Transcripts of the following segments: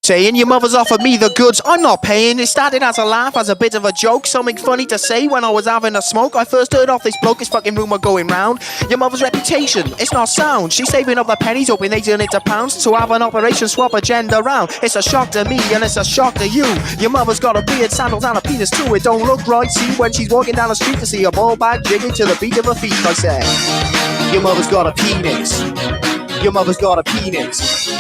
Saying your mother's offered me the goods, I'm not paying. It started as a laugh, as a bit of a joke, something funny to say when I was having a smoke. I first heard off this bloke, his fucking rumour going round. Your mother's reputation, it's not sound. She's saving up the pennies, hoping they turn into pounds to have an operation, swap a gender round. It's a shock to me and it's a shock to you. Your mother's got a beard, sandals and a penis too. It don't look right, see, when she's walking down the street to see a ball bag jigging to the beat of her feet. I say, your mother's got a penis. Your mother's got a penis.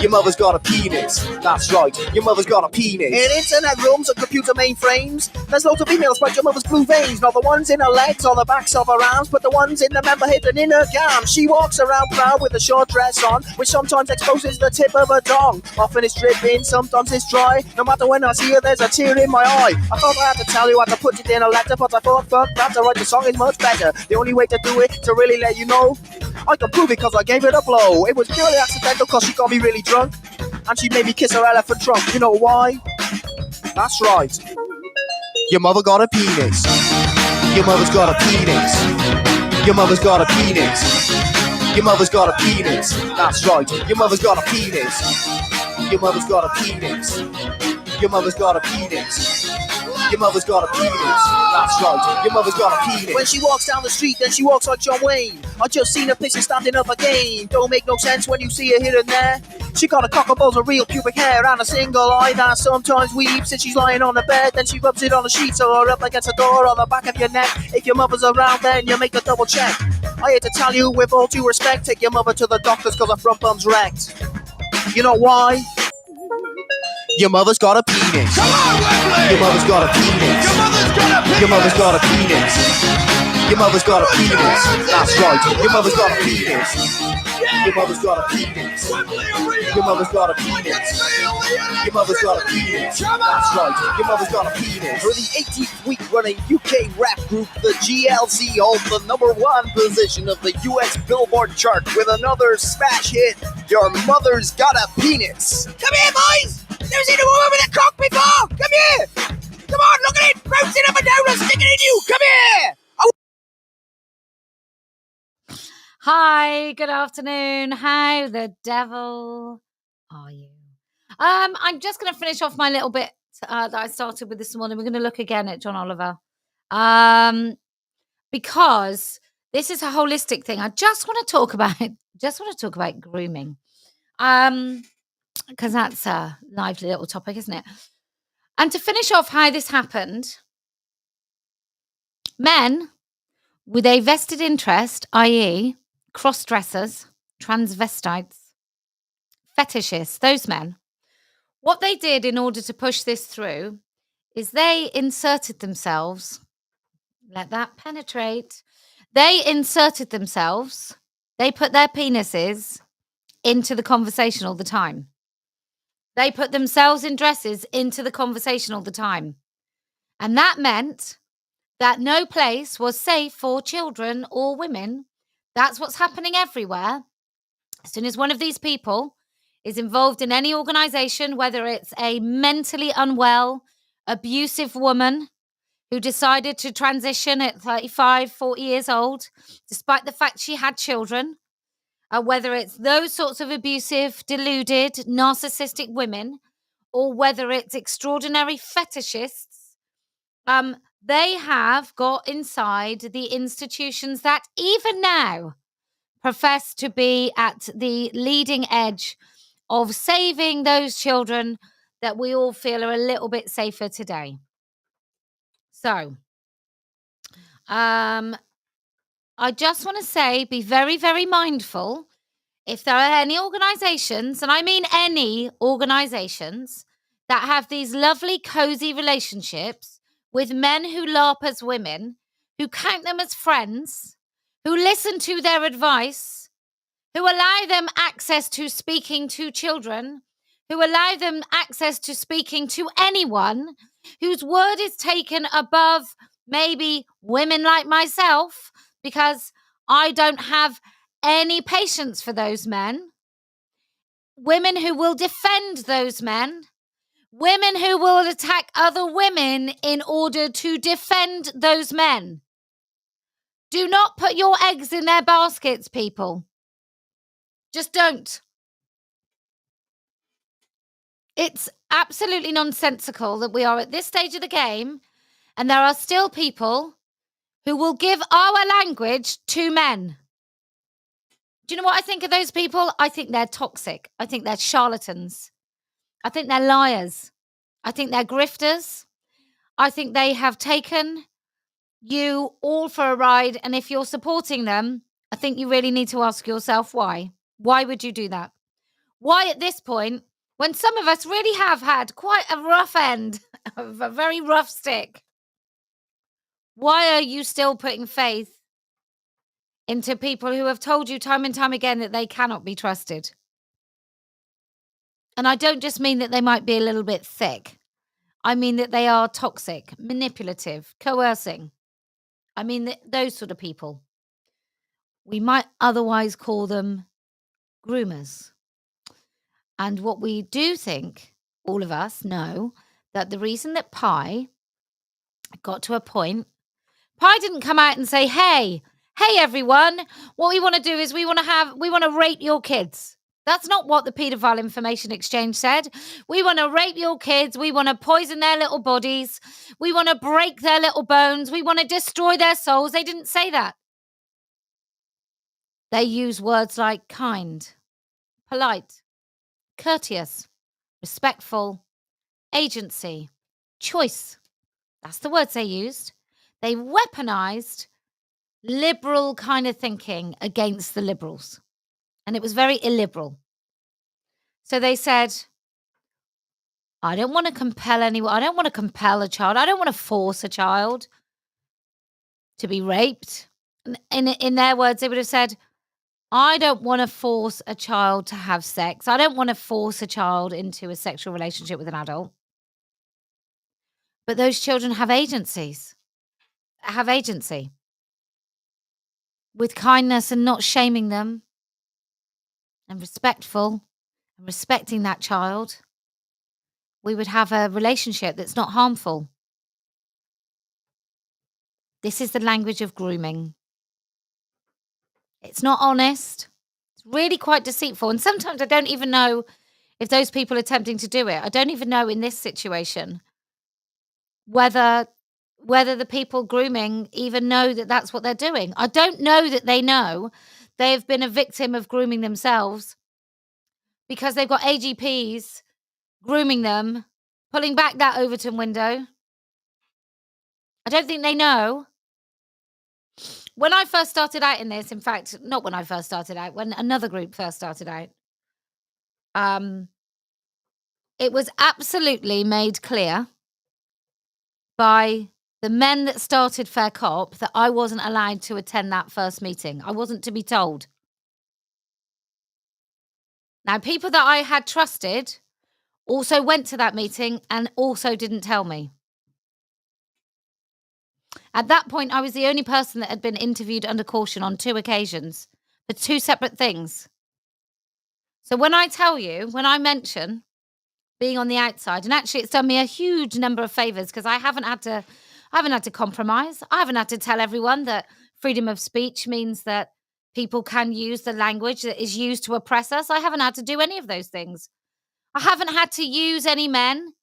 Your mother's got a penis. That's right, your mother's got a penis. In internet rooms and computer mainframes, there's loads of females like your mother's blue veins. Not the ones in her legs or the backs of her arms, but the ones in the member hidden in her gam. She walks around proud with a short dress on, which sometimes exposes the tip of her dong. Often it's dripping, sometimes it's dry. No matter when I see her, there's a tear in my eye. I thought I had to tell you, I had to put it in a letter, but I thought, fuck that, to write the song is much better. The only way to do it, to really let you know, I can prove it cause I gave it a blow. It was purely accidental cause she got me really drunk, and she made me kiss her elephant trunk. You know why? That's right. Your mother got a penis. Your mother's got a penis. Your mother's got a penis. Your mother's got a penis. That's right. Your mother's got a penis. Your mother's got a penis. Your mother's got a penis. Your mother's got a penis. That's right. Your mother's got a penis. When she walks down the street, then she walks like John Wayne. I just seen her pissing standing up again. Don't make no sense when you see her here and there. She got a cockabos of real pubic hair and a single eye that sometimes weeps since she's lying on the bed. Then she rubs it on the sheets or up against the door or the back of your neck. If your mother's around, then you make a double check. I hate to tell you, with all due respect, take your mother to the doctors cause her front bum's wrecked. You know why? Your mother's got a penis. Come on, Webley! Your mother's got a penis. Your mother's got a penis! Your mother's got a penis. Your mother's got a penis. That's right. Your mother's got a penis. Your mother's got a penis. Your mother's got a penis. Your mother's got a penis. That's right. Your mother's got a penis. For the 18th week running UK rap group, the GLC holds the #1 position of the US Billboard chart with another smash hit, Your Mother's Got a Penis. Come here, boys! Never seen a woman with a cock before! Come here! Come on, look at it! Bouncing up and down and sticking in you! Come here! Oh. Hi, good afternoon. How the devil are you? I'm just going to finish off my little bit that I started with this morning. We're going to look again at John Oliver. Because this is a holistic thing. I just want to talk about grooming. Because that's a lively little topic, isn't it? And to finish off how this happened, men with a vested interest, i.e. cross-dressers, transvestites, fetishists, those men, what they did in order to push this through is they inserted themselves, let that penetrate, they inserted themselves, they put their penises into the conversation all the time. They put themselves in dresses into the conversation all the time. And that meant that no place was safe for children or women. That's what's happening everywhere. As soon as one of these people is involved in any organization, whether it's a mentally unwell, abusive woman who decided to transition at 35, 40 years old, despite the fact she had children, whether it's those sorts of abusive, deluded, narcissistic women, or whether it's extraordinary fetishists, they have got inside the institutions that even now profess to be at the leading edge of saving those children that we all feel are a little bit safer today. So, I just want to say, be very, very mindful. If there are any organizations, and I mean any organizations, that have these lovely, cozy relationships with men who LARP as women, who count them as friends, who listen to their advice, who allow them access to speaking to children, who allow them access to speaking to anyone, whose word is taken above maybe women like myself, because I don't have any patience for those men. Women who will defend those men. Women who will attack other women in order to defend those men. Do not put your eggs in their baskets, people. Just don't. It's absolutely nonsensical that we are at this stage of the game and there are still people who will give our language to men. Do you know what I think of those people? I think they're toxic. I think they're charlatans. I think they're liars. I think they're grifters. I think they have taken you all for a ride. And if you're supporting them, I think you really need to ask yourself why. Why would you do that? Why at this point, when some of us really have had quite a rough end of a very rough stick, why are you still putting faith into people who have told you time and time again that they cannot be trusted? And I don't just mean that they might be a little bit thick. I mean that they are toxic, manipulative, coercing. I mean those sort of people. We might otherwise call them groomers. And what we do think, all of us know, that the reason that Pi got to a point, Pi didn't come out and say, hey everyone, what we want to do is we want to rape your kids. That's not what the paedophile information exchange said. We want to rape your kids. We want to poison their little bodies. We want to break their little bones. We want to destroy their souls. They didn't say that. They use words like kind, polite, courteous, respectful, agency, choice. That's the words they used. They weaponized liberal kind of thinking against the liberals. And it was very illiberal. So they said, I don't want to compel anyone. I don't want to compel a child. I don't want to force a child to be raped. In their words, they would have said, I don't want to force a child to have sex. I don't want to force a child into a sexual relationship with an adult. But those children have agency. With kindness and not shaming them and respectful and respecting that child, we would have a relationship that's not harmful. This is the language of grooming. It's not honest. It's really quite deceitful. And sometimes I don't even know if those people attempting to do it, I don't even know in this situation whether the people grooming even know that that's what they're doing. I don't know that they know they've been a victim of grooming themselves because they've got AGPs grooming them, pulling back that Overton window. I don't think they know. When I first started out in this, in fact, not when I first started out, when another group first started out, it was absolutely made clear by the men that started Fair Cop that I wasn't allowed to attend that first meeting. I wasn't to be told. Now, people that I had trusted also went to that meeting and also didn't tell me. At that point, I was the only person that had been interviewed under caution on 2 occasions for 2 separate things. So when I mention being on the outside, and actually it's done me a huge number of favors because I haven't had to compromise. I haven't had to tell everyone that freedom of speech means that people can use the language that is used to oppress us. I haven't had to do any of those things. I haven't had to use any men,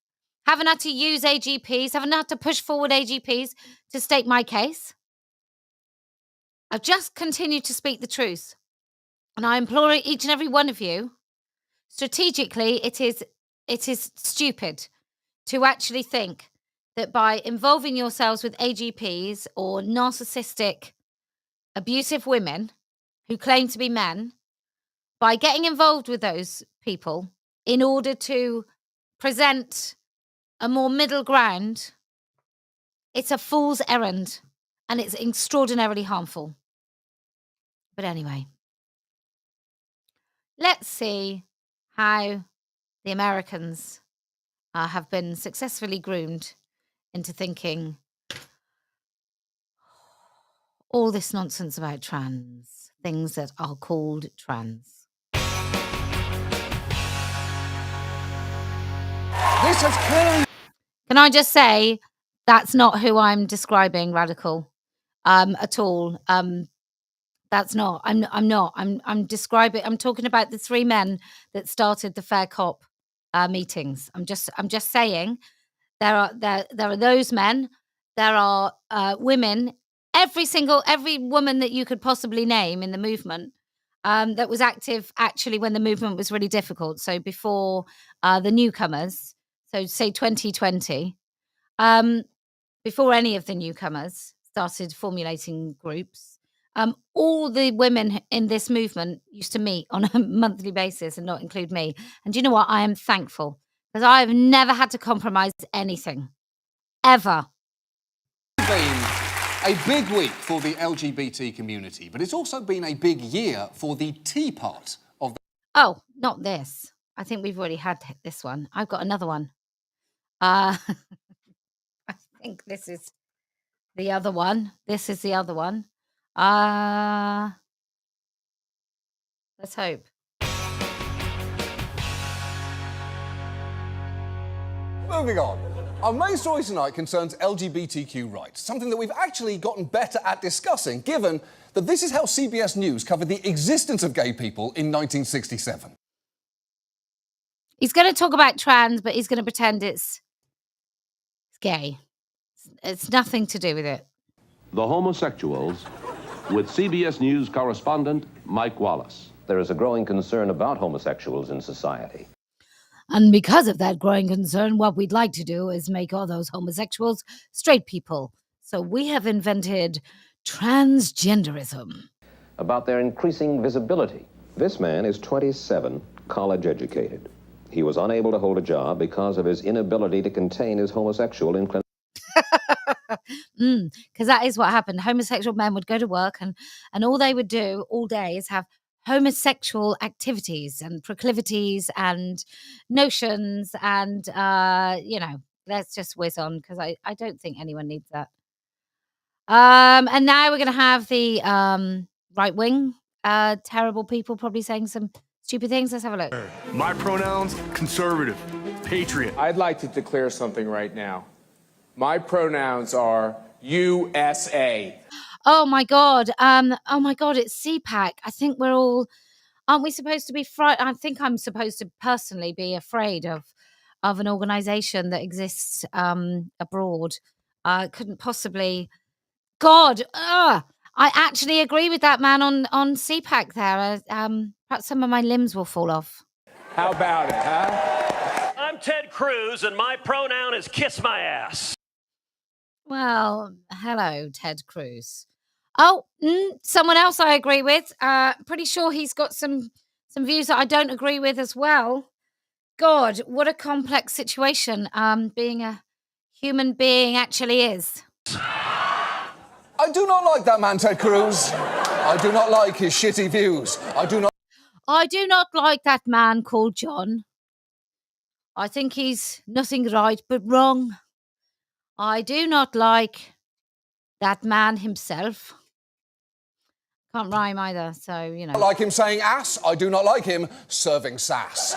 haven't had to use AGPs, haven't had to push forward AGPs to state my case. I've just continued to speak the truth. And I implore each and every one of you, strategically, it is stupid to actually think that by involving yourselves with AGPs or narcissistic, abusive women who claim to be men, by getting involved with those people in order to present a more middle ground, it's a fool's errand and it's extraordinarily harmful. But anyway, let's see how the Americans have been successfully groomed into thinking all this nonsense about trans, things that are called trans. This is clearly. Can I just say that's not who I'm describing, radical, at all. That's not. I'm not. I'm describing. I'm talking about the 3 men that started the Fair Cop meetings. I'm just saying there are those men, there are women, every woman that you could possibly name in the movement that was active actually when the movement was really difficult. So before the newcomers, so say 2020, before any of the newcomers started formulating groups, all the women in this movement used to meet on a monthly basis and not include me. And do you know what? I am thankful because I've never had to compromise anything, ever. Been a big week for the LGBT community, but it's also been a big year for the tea part of the... Oh, not this. I think we've already had this one. I've got another one. I think this is the other one. This is the other one. Let's hope. Moving on. Our main story tonight concerns LGBTQ rights, something that we've actually gotten better at discussing, given that this is how CBS News covered the existence of gay people in 1967. He's going to talk about trans, but he's going to pretend it's gay. It's nothing to do with it. The homosexuals with CBS News correspondent Mike Wallace. There is a growing concern about homosexuals in society. And because of that growing concern, what we'd like to do is make all those homosexuals straight people. So we have invented transgenderism. About their increasing visibility. This man is 27, college educated. He was unable to hold a job because of his inability to contain his homosexual inclination. Because that is what happened. Homosexual men would go to work and all they would do all day is have homosexual activities and proclivities and notions and, let's just whiz on because I don't think anyone needs that. And now we're going to have the right wing, terrible people probably saying some stupid things. Let's have a look. My pronouns, conservative, patriot. I'd like to declare something right now. My pronouns are USA. Oh my God. It's CPAC. I think we're all, aren't we supposed to be frightened? I think I'm supposed to personally be afraid of an organization that exists abroad. Couldn't possibly, God, I actually agree with that man on CPAC there. Perhaps some of my limbs will fall off. How about it, huh? I'm Ted Cruz, and my pronoun is kiss my ass. Well, hello, Ted Cruz. Oh, someone else I agree with. Pretty sure he's got some views that I don't agree with as well. God, what a complex situation being a human being actually is. I do not like that man, Ted Cruz. I do not like his shitty views. I do not like that man called John. I think he's nothing right but wrong. I do not like that man himself. Can't rhyme either, so, you know. I like him saying ass. I do not like him serving sass.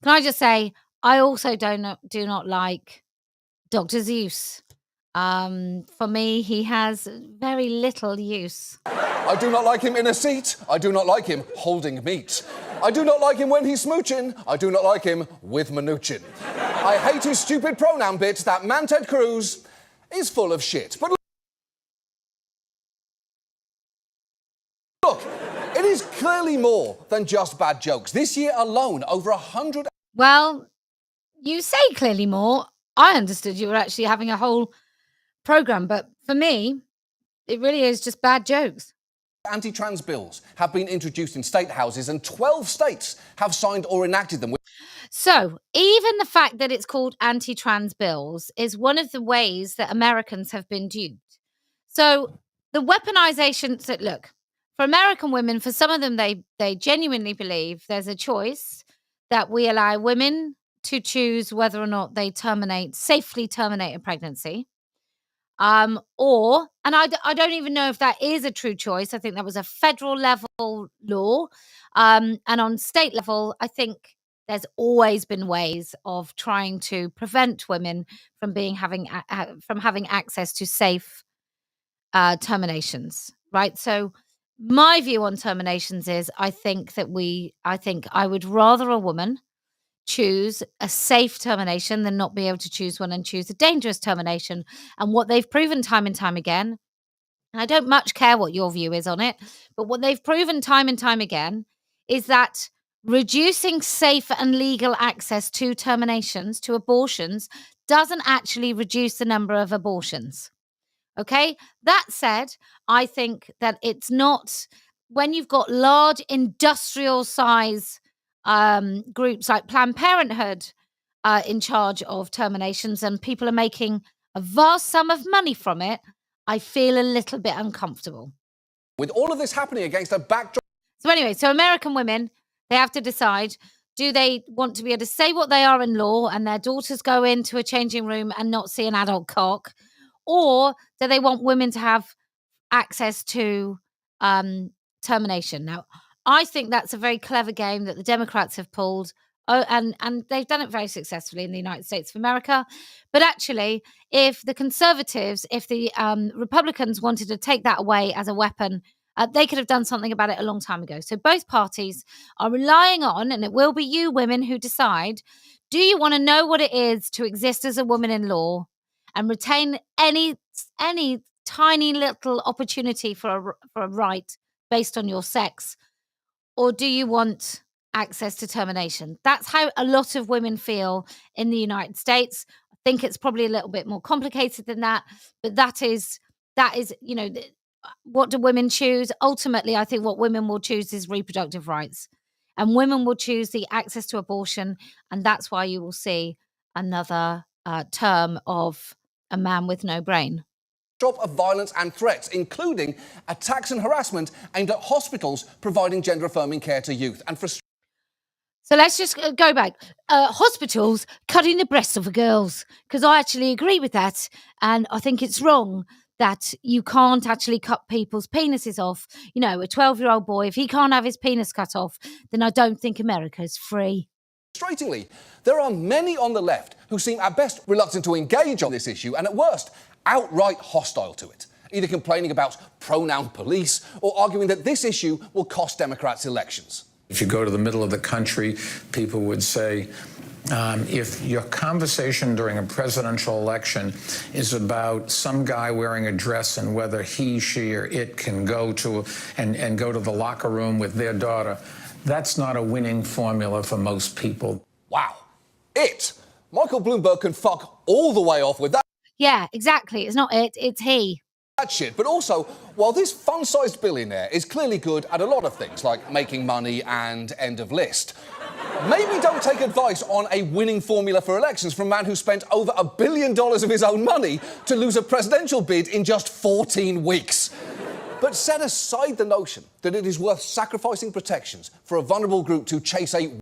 Can I just say, I also do not like Dr. Zeus. For me, he has very little use. I do not like him in a seat. I do not like him holding meat. I do not like him when he's smooching. I do not like him with Mnuchin. I hate his stupid pronoun bit. That man, Ted Cruz, is full of shit. But look, it is clearly more than just bad jokes. This year alone, over 100... Well, you say clearly more. I understood you were actually having a whole program, but for me, it really is just bad jokes. Anti-trans bills have been introduced in state houses and 12 states have signed or enacted them. So even the fact that it's called anti-trans bills is one of the ways that Americans have been duped. So the weaponization, so look, for American women, for some of them, they genuinely believe there's a choice that we allow women to choose whether or not they safely terminate a pregnancy. And I don't even know if that is a true choice. I think that was a federal level law. And on state level, I think there's always been ways of trying to prevent women from having access to safe terminations, right? So my view on terminations is I think I would rather a woman choose a safe termination than not be able to choose one and choose a dangerous termination. And what they've proven time and time again, and I don't much care what your view is on it, but what they've proven time and time again is that reducing safe and legal access to terminations, to abortions, doesn't actually reduce the number of abortions. Okay. That said, I think that it's not when you've got large industrial size groups like Planned Parenthood in charge of terminations and people are making a vast sum of money from it, I feel a little bit uncomfortable. With all of this happening against a backdrop. So anyway, so American women, they have to decide, do they want to be able to say what they are in law and their daughters go into a changing room and not see an adult cock? Or do they want women to have access to termination? Now, I think that's a very clever game that the Democrats have pulled. Oh, and they've done it very successfully in the United States of America. But actually, if the conservatives, if the Republicans wanted to take that away as a weapon, they could have done something about it a long time ago. So both parties are relying on, and it will be you women who decide, do you want to know what it is to exist as a woman in law and retain any tiny little opportunity for a right based on your sex? Or do you want access to termination? That's how a lot of women feel in the United States. I think it's probably a little bit more complicated than that, but that is, what do women choose? Ultimately, I think what women will choose is reproductive rights, and women will choose the access to abortion, and that's why you will see another term of a man with no brain. Of violence and threats, including attacks and harassment aimed at hospitals providing gender-affirming care to youth and So let's just go back. Hospitals cutting the breasts of the girls, because I actually agree with that. And I think it's wrong that you can't actually cut people's penises off. You know, a 12-year-old boy, if he can't have his penis cut off, then I don't think America is free. Frustratingly, there are many on the left who seem at best reluctant to engage on this issue and at worst outright hostile to it, either complaining about pronoun police or arguing that this issue will cost Democrats elections. If you go to the middle of the country, people would say, if your conversation during a presidential election is about some guy wearing a dress and whether he, she, or it can go to and go to the locker room with their daughter, that's not a winning formula for most people. Wow. Michael Bloomberg can fuck all the way off with that. Yeah, exactly. It's not it, it's he. That shit. But also, while this fun-sized billionaire is clearly good at a lot of things, like making money and end of list, maybe don't take advice on a winning formula for elections from a man who spent over $1 billion of his own money to lose a presidential bid in just 14 weeks. But set aside the notion that it is worth sacrificing protections for a vulnerable group to chase a...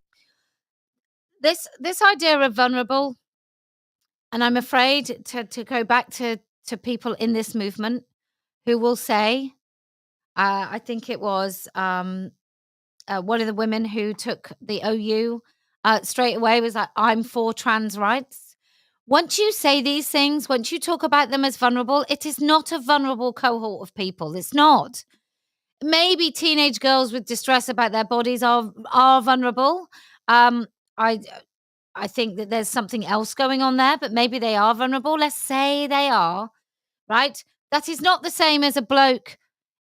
This idea of vulnerable, and I'm afraid to go back to people in this movement who will say, I think it was one of the women who took the OU straight away was like, I'm for trans rights. Once you say these things, once you talk about them as vulnerable, it is not a vulnerable cohort of people. It's not. Maybe teenage girls with distress about their bodies are vulnerable. I think that there's something else going on there, but maybe they are vulnerable. Let's say they are, right? That is not the same as a bloke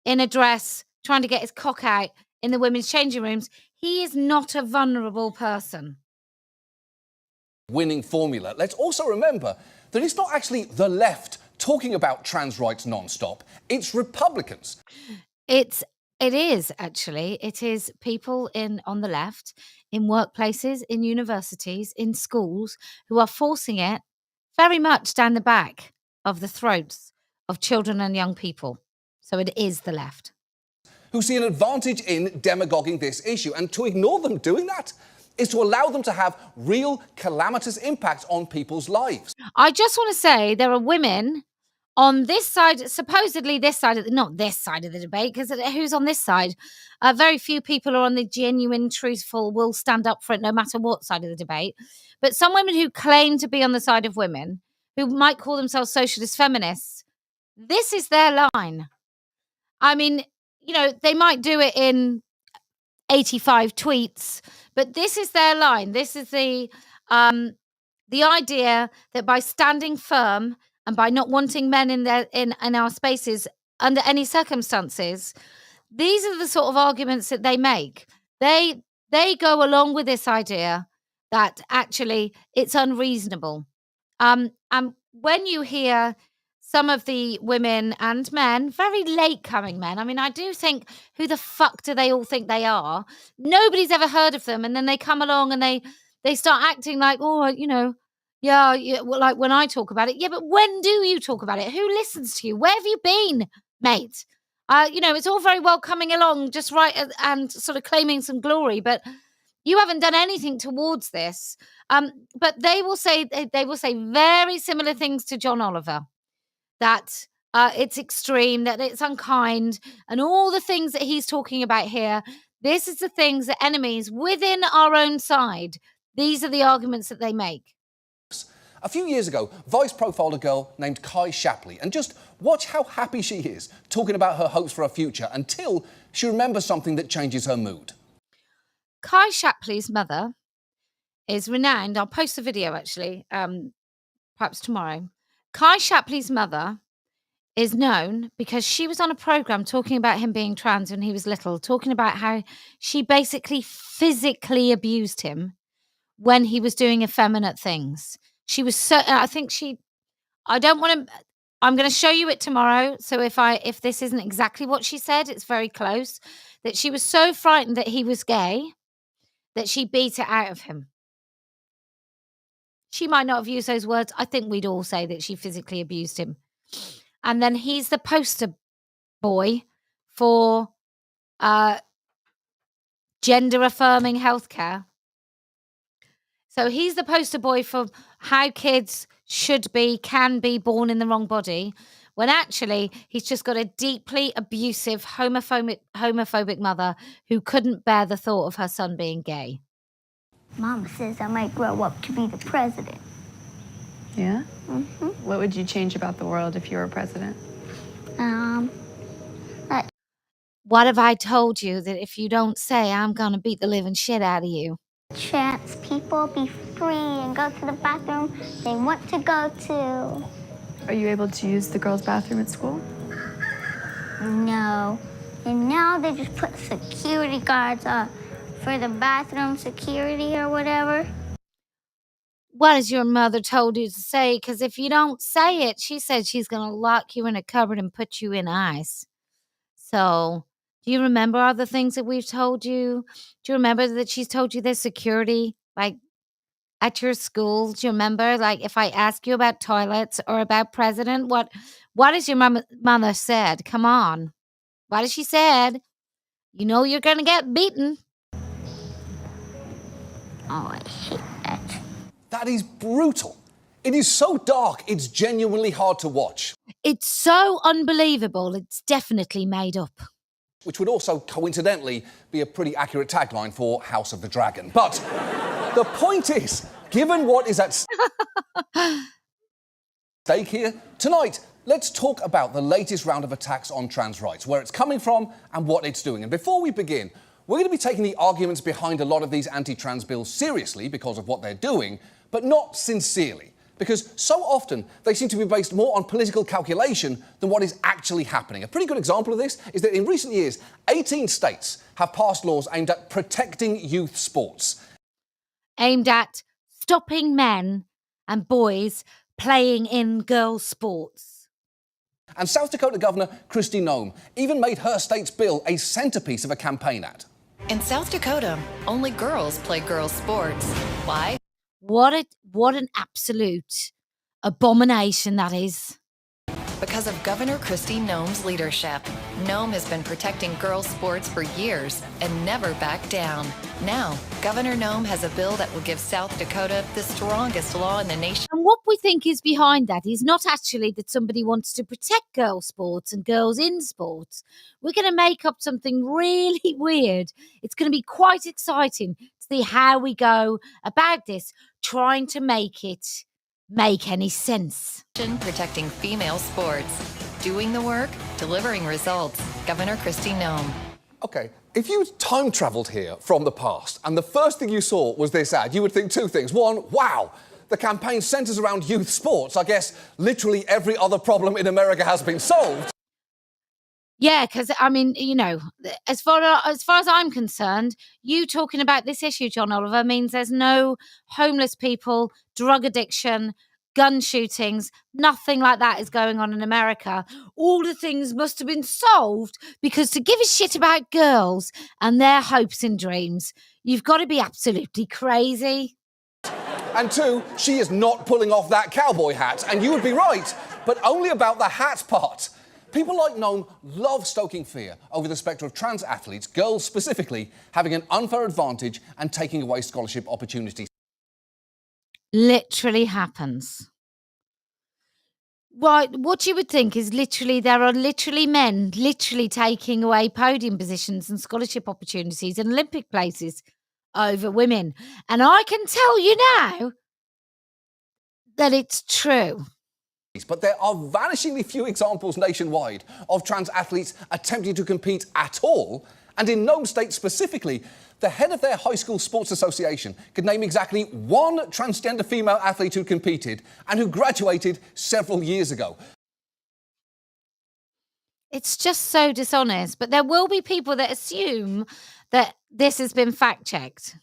in a dress trying to get his cock out in the women's changing rooms. He is not a vulnerable person. Winning formula. Let's also remember that it's not actually the left talking about trans rights non-stop. It's Republicans. It is actually. It is people on the left, in workplaces, in universities, in schools, who are forcing it very much down the back of the throats of children and young people. So it is the left. Who see an advantage in demagoguing this issue. And to ignore them doing that is to allow them to have real calamitous impacts on people's lives. I just want to say there are women on this side, supposedly this side, not this side of the debate, because who's on this side? Very few people are on the genuine, truthful, will stand up for it no matter what side of the debate. But some women who claim to be on the side of women, who might call themselves socialist feminists, this is their line. I mean, they might do it in 85 tweets. But this is their line. This is the idea that by standing firm and by not wanting men in our spaces under any circumstances, these are the sort of arguments that they make. They go along with this idea that actually it's unreasonable. And when you hear some of the women and men, very late coming men, I mean, I do think, who the fuck do they all think they are? Nobody's ever heard of them. And then they come along and they start acting like, oh, you know, yeah, well, like when I talk about it. Yeah, but when do you talk about it? Who listens to you? Where have you been, mate? You know, it's all very well coming along just right and sort of claiming some glory, but you haven't done anything towards this. But they will say very similar things to John Oliver, that it's extreme, that it's unkind, and all the things that he's talking about here. This is the things that enemies within our own side, these are the arguments that they make. A few years ago, Vice profiled a girl named Kai Shapley, and just watch how happy she is talking about her hopes for her future until she remembers something that changes her mood. Kai Shapley's mother is renowned. I'll post a video, actually, perhaps tomorrow. Kai Shapley's mother is known because she was on a program talking about him being trans when he was little, talking about how she basically physically abused him when he was doing effeminate things. She was so, I think I don't want to, I'm going to show you it tomorrow. So if this isn't exactly what she said, it's very close, that she was so frightened that he was gay that she beat it out of him. She might not have used those words. I think we'd all say that she physically abused him. And then he's the poster boy for gender affirming healthcare. So he's the poster boy for how kids can be born in the wrong body, when actually he's just got a deeply abusive, homophobic mother who couldn't bear the thought of her son being gay. Mama says I might grow up to be the president. Yeah? Mm-hmm. What would you change about the world if you were president? What have I told you that if you don't say, I'm gonna beat the living shit out of you? Chance people be free and go to the bathroom they want to go to. Are you able to use the girls' bathroom at school? No. And now they just put security guards up for the bathroom security or whatever. What has your mother told you to say? Because if you don't say it, she said she's going to lock you in a cupboard and put you in ice. So, do you remember all the things that we've told you? Do you remember that she's told you there's security, like, at your school? Do you remember, like, if I ask you about toilets or about president, what has your mother said? Come on. What has she said? You know you're going to get beaten. Oh, I hate that. That is brutal. It is so dark, it's genuinely hard to watch. It's so unbelievable, it's definitely made up. Which would also, coincidentally, be a pretty accurate tagline for House of the Dragon. But the point is, given what is at stake here, tonight, let's talk about the latest round of attacks on trans rights, where it's coming from and what it's doing. And before we begin, we're going to be taking the arguments behind a lot of these anti-trans bills seriously because of what they're doing, but not sincerely. Because so often they seem to be based more on political calculation than what is actually happening. A pretty good example of this is that in recent years, 18 states have passed laws aimed at protecting youth sports. Aimed at stopping men and boys playing in girls' sports. And South Dakota Governor Kristi Noem even made her state's bill a centerpiece of a campaign ad. In South Dakota, only girls play girls' sports. Why? What an absolute abomination that is. Because of Governor Kristi Noem's leadership. Noem has been protecting girls' sports for years and never backed down. Now, Governor Noem has a bill that will give South Dakota the strongest law in the nation. And what we think is behind that is not actually that somebody wants to protect girls' sports and girls in sports. We're going to make up something really weird. It's going to be quite exciting to see how we go about this, trying to make it make any sense. Protecting female sports. Doing the work, delivering results. Governor Kristi Noem. Okay, If you time travelled here from the past and the first thing you saw was this ad, you would think two things. One, wow, the campaign centres around youth sports. I guess literally every other problem in America has been solved. Yeah, because, I mean, you know, as far as I'm concerned, you talking about this issue, John Oliver, means there's no homeless people, drug addiction, gun shootings, nothing like that is going on in America. All the things must have been solved because to give a shit about girls and their hopes and dreams, you've got to be absolutely crazy. And two, she is not pulling off that cowboy hat. And you would be right, but only about the hat part. People like Noam love stoking fear over the spectre of trans athletes, girls specifically, having an unfair advantage and taking away scholarship opportunities. Literally happens. Right, what you would think is literally there are literally men literally taking away podium positions and scholarship opportunities and Olympic places over women. And I can tell you now that it's true. But there are vanishingly few examples nationwide of trans athletes attempting to compete at all. And in no state specifically, the head of their high school sports association could name exactly one transgender female athlete who competed and who graduated several years ago. It's just so dishonest. But there will be people that assume that this has been fact-checked.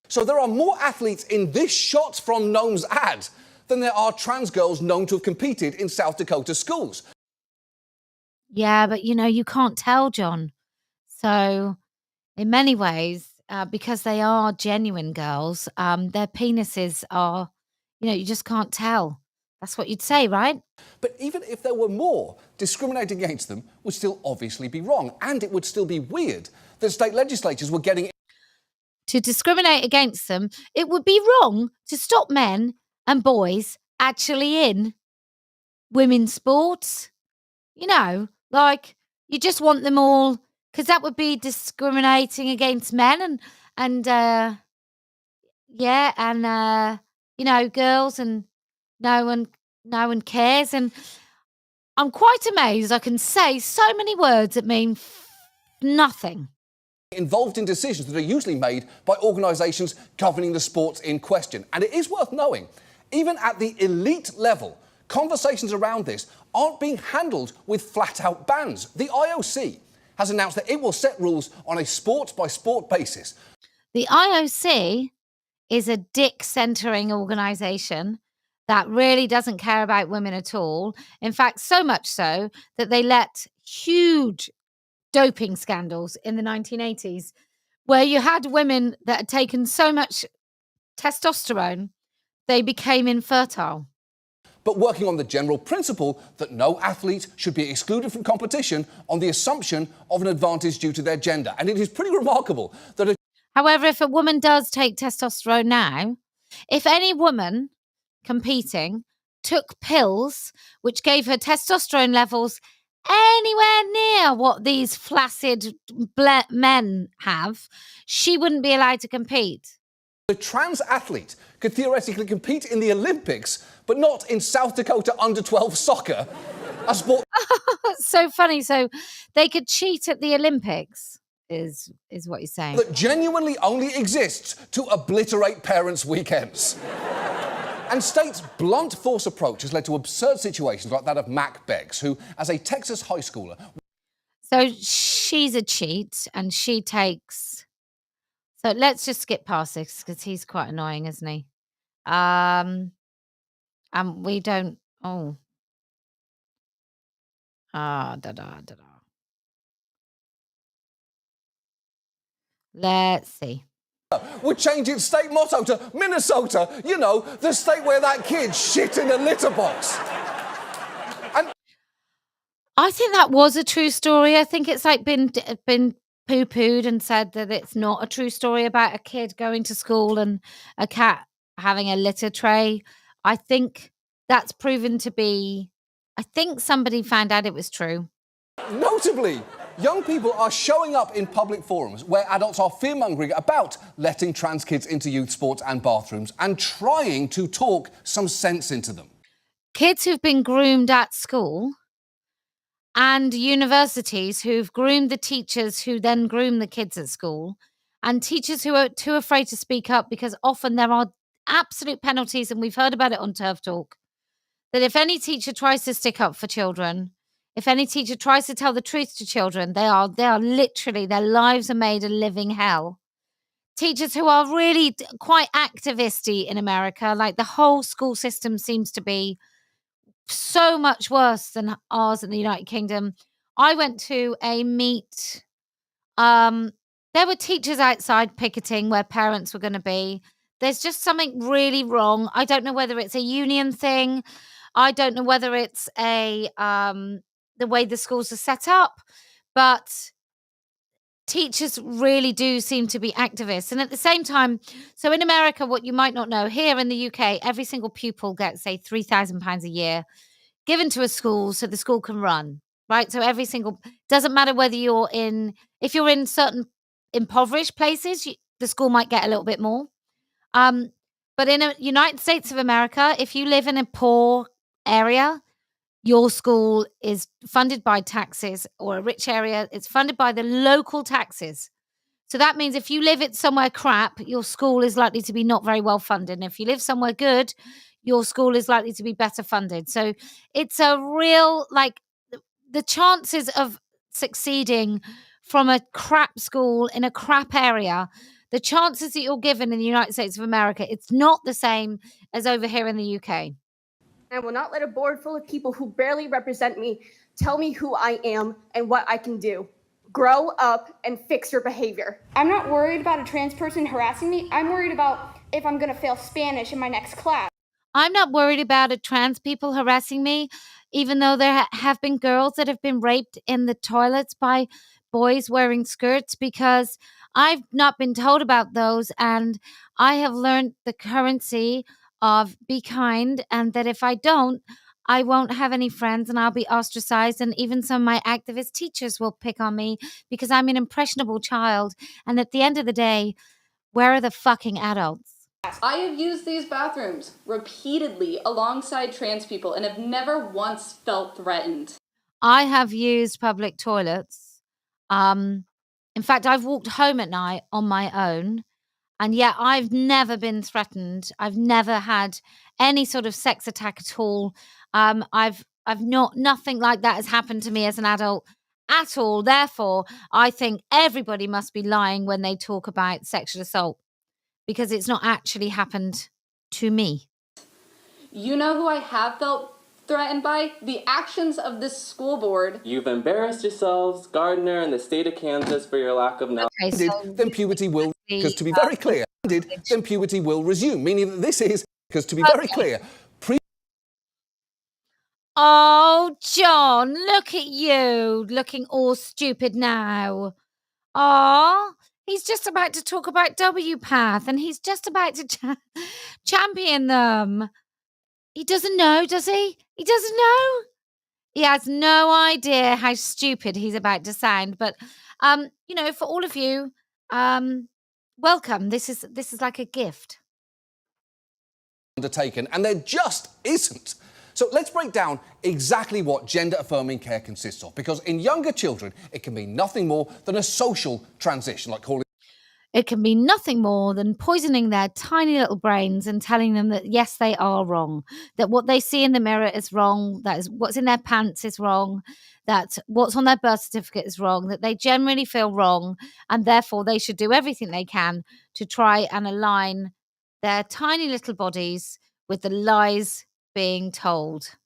So there are more athletes in this shot from Noam's ad than there are trans girls known to have competed in South Dakota schools. Yeah, but, you know, you can't tell, John. So, in many ways, because they are genuine girls, their penises are, you know, you just can't tell. That's what you'd say, right? But even if there were more, discriminating against them would still obviously be wrong. And it would still be weird that state legislatures were getting... To discriminate against them, it would be wrong to stop men and boys actually in women's sports. You know, like, you just want them all... Because that would be discriminating against men and you know, girls, and no one cares. And I'm quite amazed I can say so many words that mean nothing. Involved in decisions that are usually made by organisations governing the sports in question. And it is worth knowing, even at the elite level, conversations around this aren't being handled with flat-out bans. The IOC has announced that it will set rules on a sport-by-sport basis. The IOC is a dick-centering organisation that really doesn't care about women at all. In fact, so much so that they let huge doping scandals in the 1980s, where you had women that had taken so much testosterone, they became infertile. But working on the general principle that no athlete should be excluded from competition on the assumption of an advantage due to their gender. And it is pretty remarkable that... However, if a woman does take testosterone now, if any woman competing took pills which gave her testosterone levels anywhere near what these flaccid men have, she wouldn't be allowed to compete. A trans athlete could theoretically compete in the Olympics, but not in South Dakota under-12 soccer, a sport... So funny. So they could cheat at the Olympics, is what you're saying. ...that genuinely only exists to obliterate parents' weekends. And states' blunt force approach has led to absurd situations like that of Mac Beggs, who, as a Texas high schooler... So she's a cheat, and she takes... So let's just skip past this, because he's quite annoying, isn't he? And we don't... Oh. Da-da. Let's see. ...would change its state motto to Minnesota, you know, the state where that kid shit in a litter box. And I think that was a true story. I think it's like been poo-pooed and said that it's not a true story about a kid going to school and a cat having a litter tray. I think that's proven to be... I think somebody found out it was true. Notably, young people are showing up in public forums where adults are fear-mongering about letting trans kids into youth sports and bathrooms and trying to talk some sense into them. Kids who've been groomed at school and universities who've groomed the teachers who then groom the kids at school, and teachers who are too afraid to speak up because often there are absolute penalties, and we've heard about it on TERF Talk, that if any teacher tries to stick up for children, if any teacher tries to tell the truth to children, they are literally, their lives are made a living hell. Teachers who are really quite activisty in America, like the whole school system seems to be so much worse than ours in the United Kingdom. I went to a meet. There were teachers outside picketing where parents were going to be. There's just something really wrong. I don't know whether it's a union thing. I don't know whether it's the way the schools are set up, but teachers really do seem to be activists. And at the same time, so in America, what you might not know, here in the UK, every single pupil gets, say, £3,000 a year given to a school so the school can run, right? So every single, doesn't matter whether if you're in certain impoverished places, the school might get a little bit more. But in the United States of America, if you live in a poor area, your school is funded by taxes, or a rich area, it's funded by the local taxes. So that means if you live it somewhere crap, your school is likely to be not very well funded. And if you live somewhere good, your school is likely to be better funded. So it's a real, like, the chances of succeeding from a crap school in a crap area, the chances that you're given in the United States of America, it's not the same as over here in the UK. I will not let a board full of people who barely represent me tell me who I am and what I can do. Grow up and fix your behavior. I'm not worried about a trans person harassing me. I'm worried about if I'm going to fail Spanish in my next class. I'm not worried about a trans people harassing me, even though there have been girls that have been raped in the toilets by boys wearing skirts, because I've not been told about those, and I have learned the currency of be kind, and that if I don't, I won't have any friends and I'll be ostracized, and even some of my activist teachers will pick on me because I'm an impressionable child. And at the end of the day, where are the fucking adults? I have used these bathrooms repeatedly alongside trans people and have never once felt threatened. I have used public toilets. In fact, I've walked home at night on my own, and yet I've never been threatened. I've never had any sort of sex attack at all. Nothing like that has happened to me as an adult at all. Therefore, I think everybody must be lying when they talk about sexual assault, because it's not actually happened to me. You know who I have felt threatened by? The actions of this school board. You've embarrassed yourselves, Gardner, and the state of Kansas for your lack of knowledge. Okay, then puberty will, because to be very clear, then puberty will resume, meaning that this is, because to be very clear, Oh, John, look at you, looking all stupid now. Oh, he's just about to talk about WPATH, and he's just about to champion them. He doesn't know, does he? He doesn't know. He has no idea how stupid he's about to sound. But, for all of you, welcome. This is like a gift. Undertaken, and there just isn't. So let's break down exactly what gender-affirming care consists of, because in younger children, it can be nothing more than a social transition, like calling... It can be nothing more than poisoning their tiny little brains and telling them that, yes, they are wrong, that what they see in the mirror is wrong, that is what's in their pants is wrong, that what's on their birth certificate is wrong, that they generally feel wrong, and therefore they should do everything they can to try and align their tiny little bodies with the lies being told.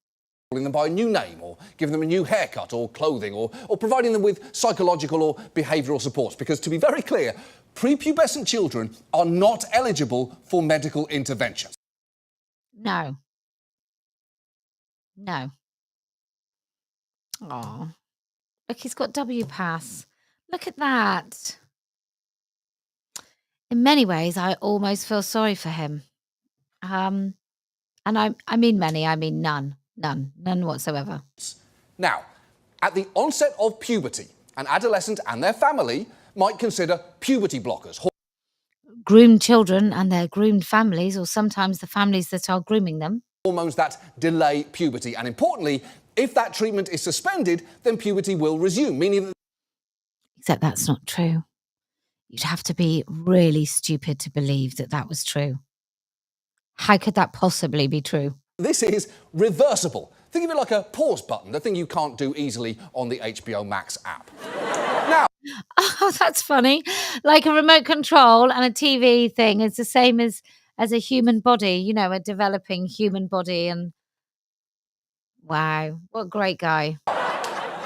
Calling them by a new name, or giving them a new haircut or clothing, or providing them with psychological or behavioural supports, because to be very clear, prepubescent children are not eligible for medical interventions. No. Oh, look, he's got WPATH. Look at that. In many ways, I almost feel sorry for him. And I mean many, I mean none whatsoever. Now, at the onset of puberty, an adolescent and their family might consider puberty blockers. Groomed children and their groomed families, or sometimes the families that are grooming them. Hormones that delay puberty, and importantly, If that treatment is suspended, then puberty will resume, meaning that... Except that's not true. You'd have to be really stupid to believe that that was true. How could that possibly be true? This is reversible. Think of it like a pause button, the thing you can't do easily on the HBO Max app. Now... Oh, that's funny. Like a remote control and a TV thing. It's the same as a human body, you know, a developing human body. And wow, what a great guy.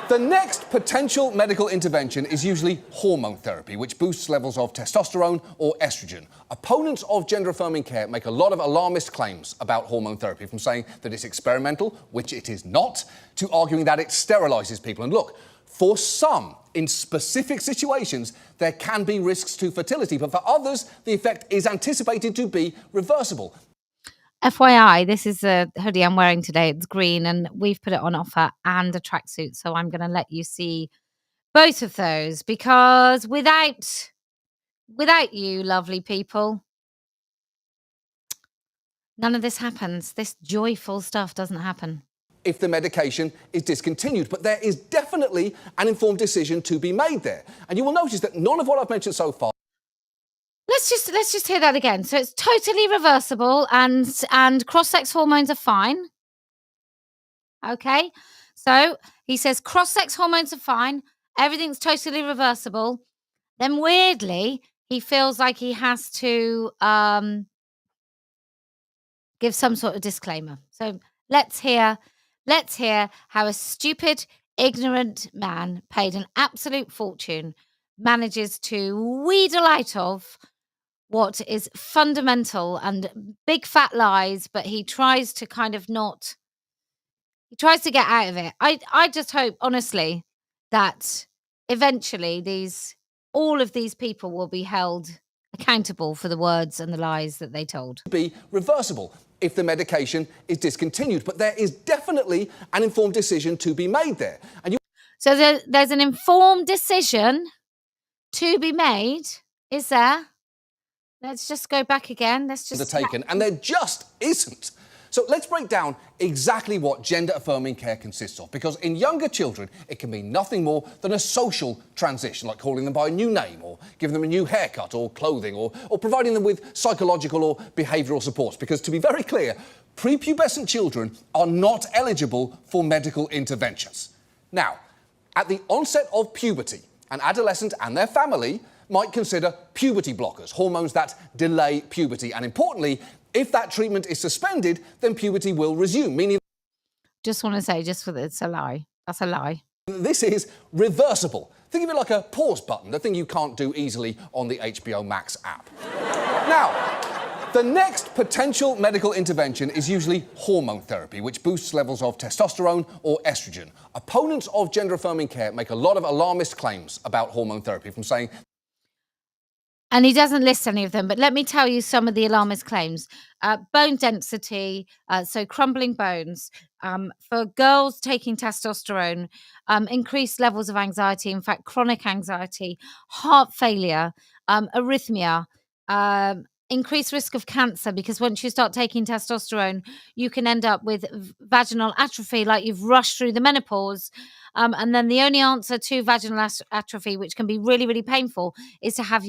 The next potential medical intervention is usually hormone therapy, which boosts levels of testosterone or estrogen. Opponents of gender-affirming care make a lot of alarmist claims about hormone therapy, from saying that it's experimental, which it is not, to arguing that it sterilises people. And look, for some, in specific situations, there can be risks to fertility, but for others, the effect is anticipated to be reversible. FYI, this is a hoodie I'm wearing today. It's green and we've put it on offer, and a tracksuit. So I'm going to let you see both of those, because without you, lovely people, none of this happens. This joyful stuff doesn't happen. If the medication is discontinued, but there is definitely an informed decision to be made there. And you will notice that none of what I've mentioned so far... Let's just hear that again. So it's totally reversible, and cross-sex hormones are fine. Okay? So he says cross-sex hormones are fine. Everything's totally reversible. Then weirdly, he feels like he has to give some sort of disclaimer. So let's hear how a stupid, ignorant man paid an absolute fortune manages to wheedle out of what is fundamental and big fat lies, but he tries to kind of not... He tries to get out of it. I just hope, honestly, that eventually all of these people will be held accountable for the words and the lies that they told. Be reversible if the medication is discontinued, but there is definitely an informed decision to be made there. And So there's an informed decision to be made, is there? Let's just go back again. Let's just... undertaken, and there just isn't. So let's break down exactly what gender-affirming care consists of, because in younger children, it can mean nothing more than a social transition, like calling them by a new name, or giving them a new haircut, or clothing, or providing them with psychological or behavioural supports. Because to be very clear, prepubescent children are not eligible for medical interventions. Now, at the onset of puberty, an adolescent and their family might consider puberty blockers, hormones that delay puberty. And importantly, if that treatment is suspended, then puberty will resume, meaning... Just want to say, it's a lie. That's a lie. This is reversible. Think of it like a pause button, the thing you can't do easily on the HBO Max app. Now, the next potential medical intervention is usually hormone therapy, which boosts levels of testosterone or estrogen. Opponents of gender-affirming care make a lot of alarmist claims about hormone therapy, from saying... And he doesn't list any of them, but let me tell you some of the alarmist claims. Bone density, so crumbling bones. For girls taking testosterone, increased levels of anxiety, in fact, chronic anxiety, heart failure, arrhythmia, increased risk of cancer, because once you start taking testosterone, you can end up with vaginal atrophy, like you've rushed through the menopause. And then the only answer to vaginal atrophy, which can be really, really painful, is to have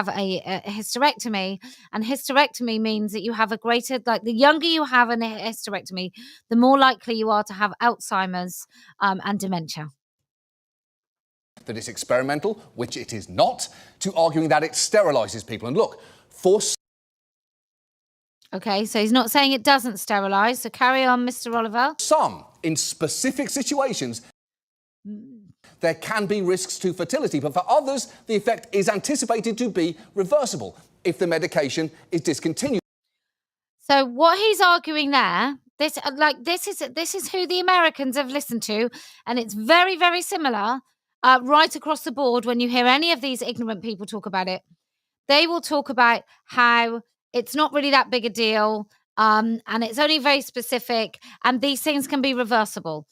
a hysterectomy. And hysterectomy means that you have a greater, like the younger you have a hysterectomy, the more likely you are to have Alzheimer's and dementia. That it's experimental, which it is not, to arguing that it sterilises people. And look, for... Okay, so he's not saying it doesn't sterilise, so carry on, Mr. Oliver. Some, in specific situations, there can be risks to fertility, but for others, the effect is anticipated to be reversible if the medication is discontinued. So what he's arguing there, this is who the Americans have listened to, and it's very, very similar right across the board. When you hear any of these ignorant people talk about it, they will talk about how it's not really that big a deal, and it's only very specific, and these things can be reversible.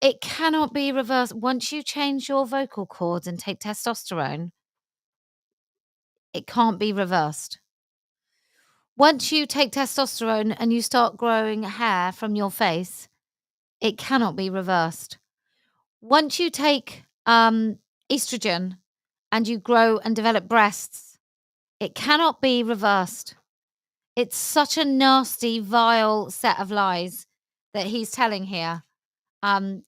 It cannot be reversed. Once you change your vocal cords and take testosterone, it can't be reversed. Once you take testosterone and you start growing hair from your face, It cannot be reversed. Once you take estrogen and you grow and develop breasts, it cannot be reversed. It's such a nasty, vile set of lies that he's telling here.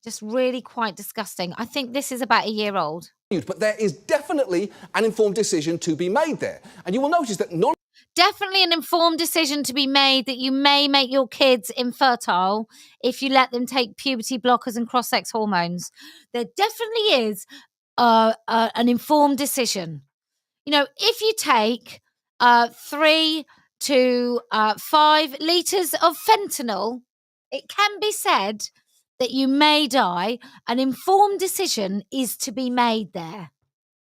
Just really quite disgusting. I think this is about a year old. But there is definitely an informed decision to be made there. And you will notice that Definitely an informed decision to be made that you may make your kids infertile if you let them take puberty blockers and cross-sex hormones. There definitely is an informed decision. You know, if you take 3 to 5 litres of fentanyl, it can be said that you may die. An informed decision is to be made there.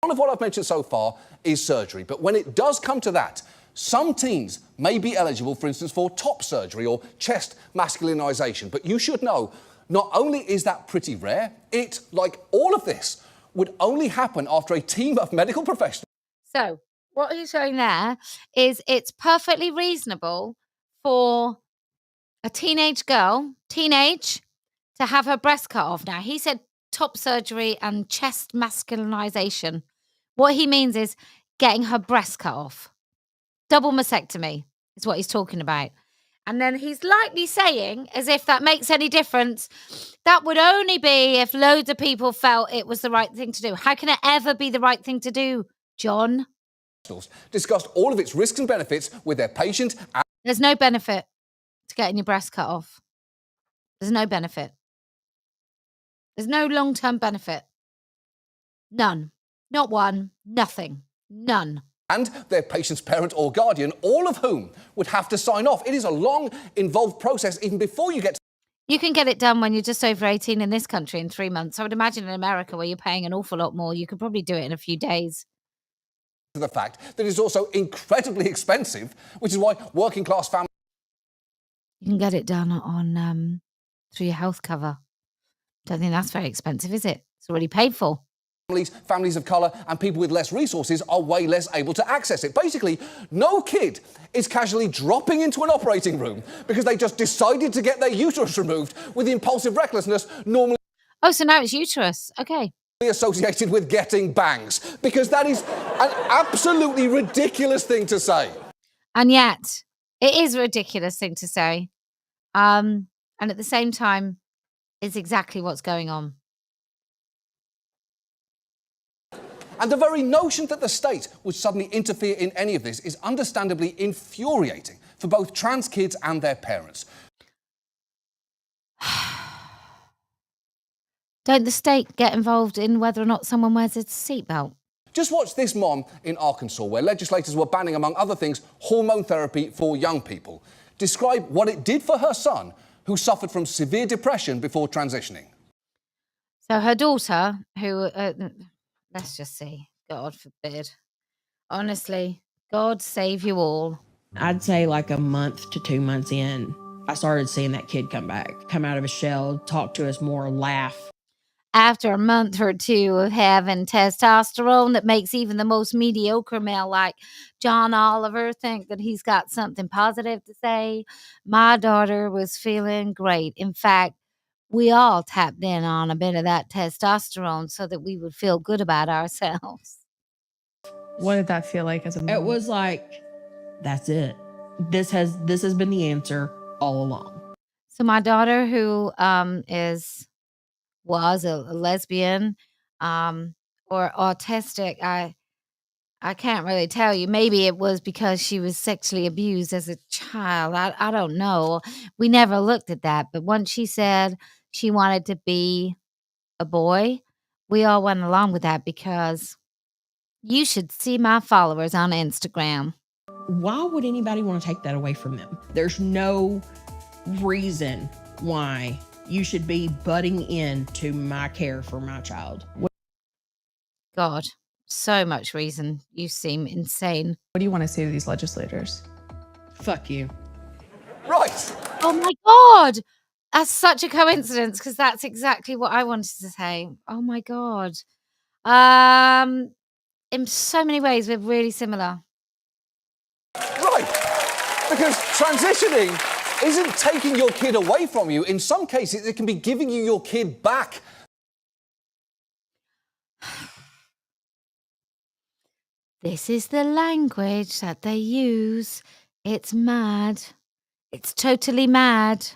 none of what I've mentioned so far is surgery. But when it does come to that, some teens may be eligible, for instance, for top surgery or chest masculinization. But you should know, not only is that pretty rare, it, like all of this, would only happen after a team of medical professionals. So what he's showing there is it's perfectly reasonable for a teenage girl, to have her breast cut off. Now, he said top surgery and chest masculinization. What he means is getting her breast cut off. Double mastectomy is what he's talking about. And then he's likely saying, as if that makes any difference, that would only be if loads of people felt it was the right thing to do. How can it ever be the right thing to do, John? Discussed all of its risks and benefits with their patient. There's no benefit to getting your breast cut off. There's no benefit. There's no long-term benefit. None. Not one. Nothing. None. And their patient's parent or guardian, all of whom would have to sign off. It is a long, involved process even before you get to... You can get it done when you're just over 18 in this country in 3 months. I would imagine in America, where you're paying an awful lot more, you could probably do it in a few days. The fact that it's also incredibly expensive, which is why working class families... You can get it done on through your health cover. Don't think that's very expensive, is it? It's already paid for. Families of colour and people with less resources are way less able to access it. Basically, no kid is casually dropping into an operating room because they just decided to get their uterus removed with the impulsive recklessness normally... Oh, so now it's uterus. Okay. ...associated with getting bangs, because that is an absolutely ridiculous thing to say. And yet, it is a ridiculous thing to say. And at the same time, it's exactly what's going on. And the very notion that the state would suddenly interfere in any of this is understandably infuriating for both trans kids and their parents. Don't the state get involved in whether or not someone wears a seatbelt? Just watch this mom in Arkansas, where legislators were banning, among other things, hormone therapy for young people. Describe what it did for her son, who suffered from severe depression before transitioning. So her daughter, who... let's just see. God forbid. Honestly, God save you all. I'd say like a month to 2 months in, I started seeing that kid come back, come out of his shell, talk to us more, laugh. After a month or two of having testosterone that makes even the most mediocre male like John Oliver think that he's got something positive to say, my daughter was feeling great. In fact, we all tapped in on a bit of that testosterone so that we would feel good about ourselves. What did that feel like as a mom? It was like, that's it. This has been the answer all along. So my daughter, who was a lesbian or autistic, I can't really tell you. Maybe it was because she was sexually abused as a child. I don't know. We never looked at that. But once she said she wanted to be a boy, we all went along with that, because you should see my followers on Instagram. Why would anybody want to take that away from them? There's no reason why you should be butting into my care for my child. God, so much reason. You seem insane. What do you want to say to these legislators? Fuck you. Right. Oh my God. That's such a coincidence, because that's exactly what I wanted to say. Oh my God. In so many ways, we're really similar. Right. Because transitioning isn't taking your kid away from you. In some cases, it can be giving you your kid back. This is the language that they use. It's mad. It's totally mad.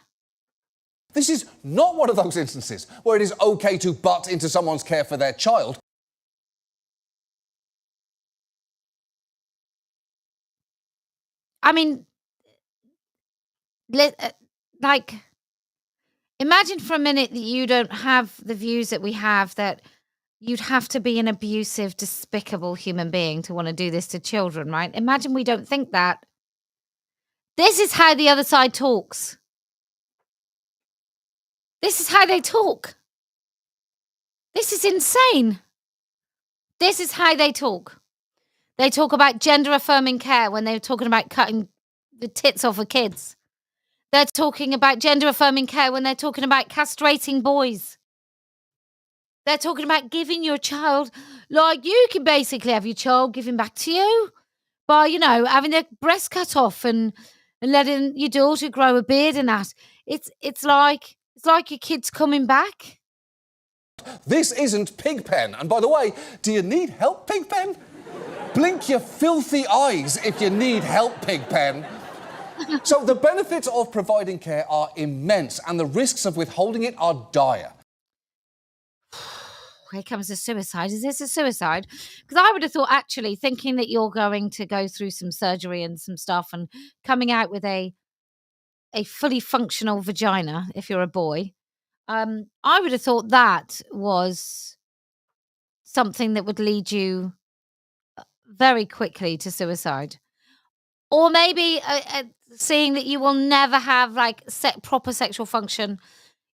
This is not one of those instances where it is okay to butt into someone's care for their child. I mean, like, imagine for a minute that you don't have the views that we have, that you'd have to be an abusive, despicable human being to want to do this to children, right? Imagine we don't think that. This is how the other side talks. This is how they talk. This is insane. This is how they talk. They talk about gender-affirming care when they're talking about cutting the tits off of kids. They're talking about gender-affirming care when they're talking about castrating boys. They're talking about giving your child, like, you can basically have your child given back to you by, you know, having their breast cut off and letting your daughter grow a beard and that. It's like your kid's coming back. This isn't Pigpen. And by the way, do you need help, Pigpen? Blink your filthy eyes if you need help, Pigpen. So the benefits of providing care are immense and the risks of withholding it are dire. Here comes a suicide. Is this a suicide? Because I would have thought, actually, thinking that you're going to go through some surgery and some stuff and coming out with a fully functional vagina, if you're a boy, I would have thought that was something that would lead you very quickly to suicide. Or maybe seeing that you will never have, like, proper sexual function,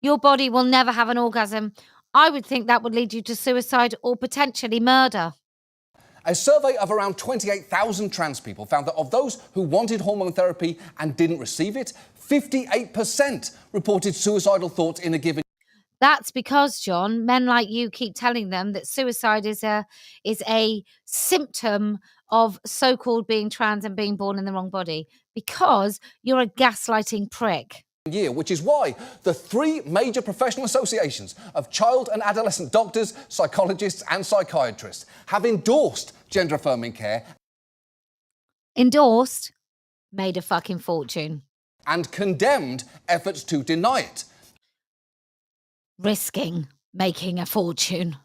your body will never have an orgasm. I would think that would lead you to suicide or potentially murder. A survey of around 28,000 trans people found that of those who wanted hormone therapy and didn't receive it, 58% reported suicidal thoughts in a given. That's because, John, men like you keep telling them that suicide is a symptom of so-called being trans and being born in the wrong body, because you're a gaslighting prick. Year, which is why the three major professional associations of child and adolescent doctors, psychologists and psychiatrists have endorsed gender-affirming care. Endorsed? Made a fucking fortune. And condemned efforts to deny it. Risking making a fortune.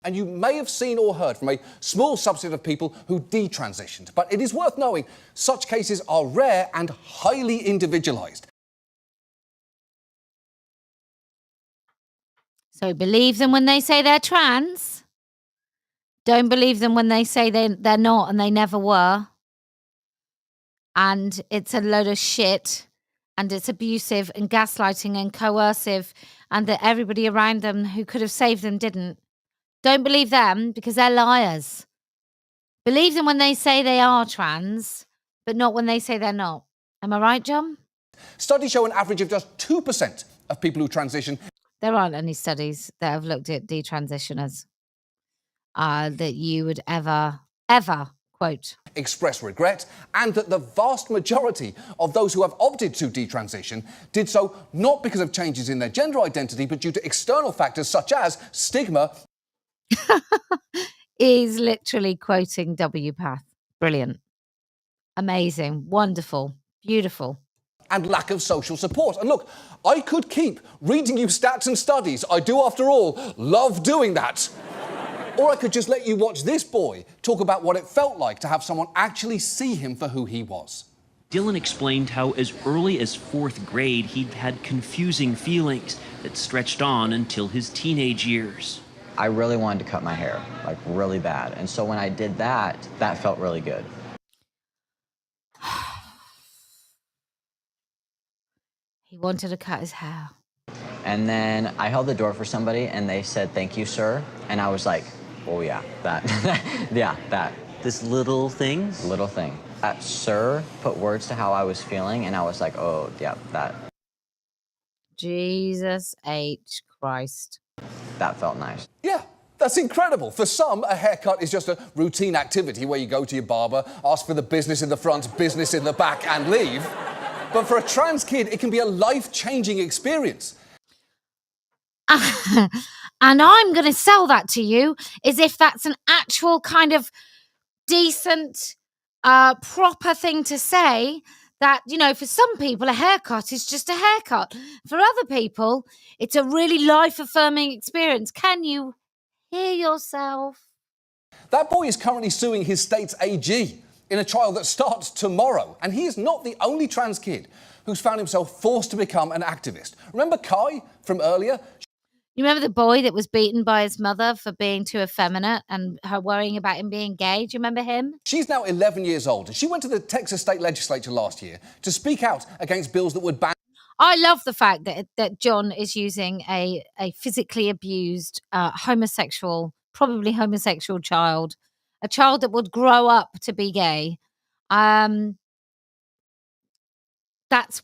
And you may have seen or heard from a small subset of people who detransitioned, but it is worth knowing such cases are rare and highly individualised. So believe them when they say they're trans. Don't believe them when they say they're not and they never were. And it's a load of shit. And it's abusive and gaslighting and coercive. And that everybody around them who could have saved them didn't. Don't believe them because they're liars. Believe them when they say they are trans, but not when they say they're not. Am I right, John? Studies show an average of just 2% of people who transition. There aren't any studies that have looked at detransitioners that you would ever quote. Express regret, and that the vast majority of those who have opted to detransition did so not because of changes in their gender identity, but due to external factors such as stigma. He's literally quoting WPATH. Brilliant. Amazing. Wonderful. Beautiful. And lack of social support. And look, I could keep reading you stats and studies. I do, after all, love doing that. Or I could just let you watch this boy talk about what it felt like to have someone actually see him for who he was. Dylan explained how as early as 4th grade he'd had confusing feelings that stretched on until his teenage years. I really wanted to cut my hair, like really bad. And so when I did that, that felt really good. He wanted to cut his hair. And then I held the door for somebody and they said, "Thank you, sir." And I was like, oh yeah, that, yeah, that. This little thing? Little thing. That sir put words to how I was feeling and I was like, oh yeah, that. Jesus H. Christ. That felt nice. Yeah, that's incredible. For some, a haircut is just a routine activity where you go to your barber, ask for the business in the front, business in the back, and leave. But for a trans kid, it can be a life-changing experience. And I'm going to sell that to you as if that's an actual kind of decent, proper thing to say. That, you know, for some people, a haircut is just a haircut. For other people, it's a really life-affirming experience. Can you hear yourself? That boy is currently suing his state's AG in a trial that starts tomorrow. And he is not the only trans kid who's found himself forced to become an activist. Remember Kai from earlier? You remember the boy that was beaten by his mother for being too effeminate and her worrying about him being gay? Do you remember him? She's now 11 years old, and she went to the Texas state legislature last year to speak out against bills that would ban... I love the fact that John is using a physically abused, homosexual, probably homosexual child, a child that would grow up to be gay. That's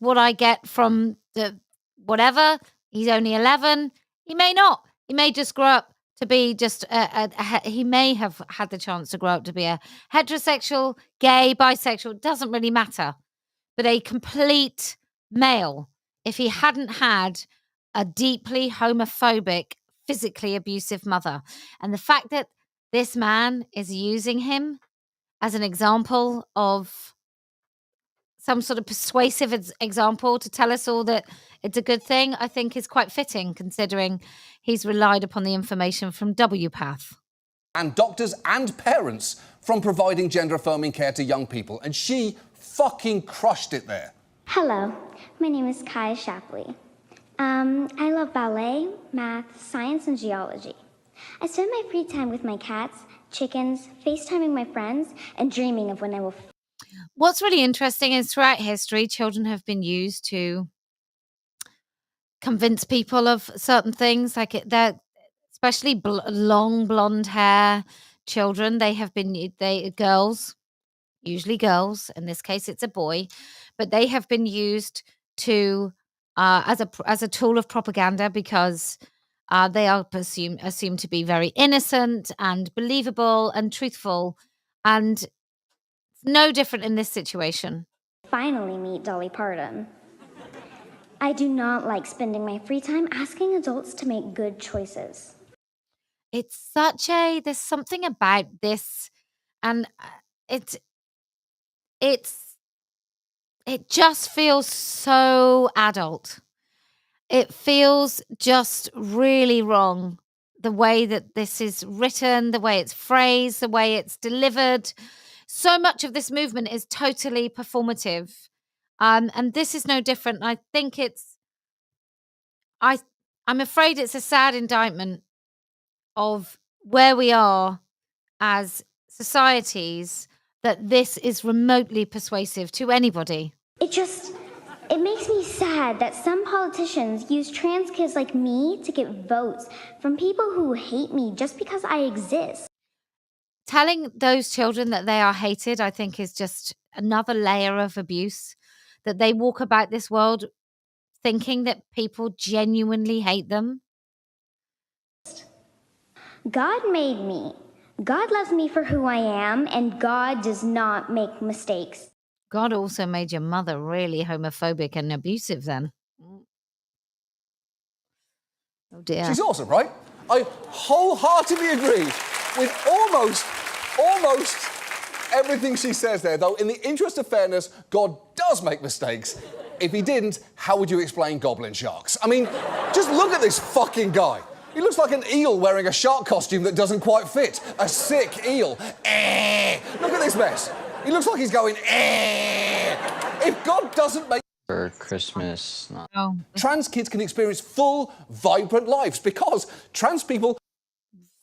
what I get from the whatever. He's only 11. He may not. He may just grow up to be just he may have had the chance to grow up to be a heterosexual, gay, bisexual, doesn't really matter, but a complete male if he hadn't had a deeply homophobic, physically abusive mother. And the fact that this man is using him as an example of some sort of persuasive example to tell us all that it's a good thing, I think is quite fitting, considering he's relied upon the information from WPATH. And doctors and parents from providing gender-affirming care to young people. And she fucking crushed it there. Hello, my name is Kaya Shapley. I love ballet, math, science, and geology. I spend my free time with my cats, chickens, FaceTiming my friends, and dreaming of when I will... What's really interesting is throughout history, children have been used to convince people of certain things, like they're especially long blonde hair children. Girls, usually girls. In this case, it's a boy, but they have been used to as a tool of propaganda because they are assumed to be very innocent and believable and truthful, and no different in this situation. Finally meet Dolly Parton. I do not like spending my free time asking adults to make good choices. It's there's something about this, and it just feels so adult. It feels just really wrong. The way that this is written, the way it's phrased, the way it's delivered. So much of this movement is totally performative. And this is no different. I think I'm afraid it's a sad indictment of where we are as societies, that this is remotely persuasive to anybody. It makes me sad that some politicians use trans kids like me to get votes from people who hate me just because I exist. Telling those children that they are hated, I think, is just another layer of abuse, that they walk about this world thinking that people genuinely hate them. God made me. God loves me for who I am, and God does not make mistakes. God also made your mother really homophobic and abusive then. Oh dear. She's awesome, right? I wholeheartedly agree with almost everything she says there, though in the interest of fairness, God does make mistakes. If he didn't, how would you explain goblin sharks? I mean, just look at this fucking guy. He looks like an eel wearing a shark costume that doesn't quite fit. A sick eel. Look at this mess. He looks like he's going, If God doesn't make... For Christmas. Trans kids can experience full, vibrant lives because trans people...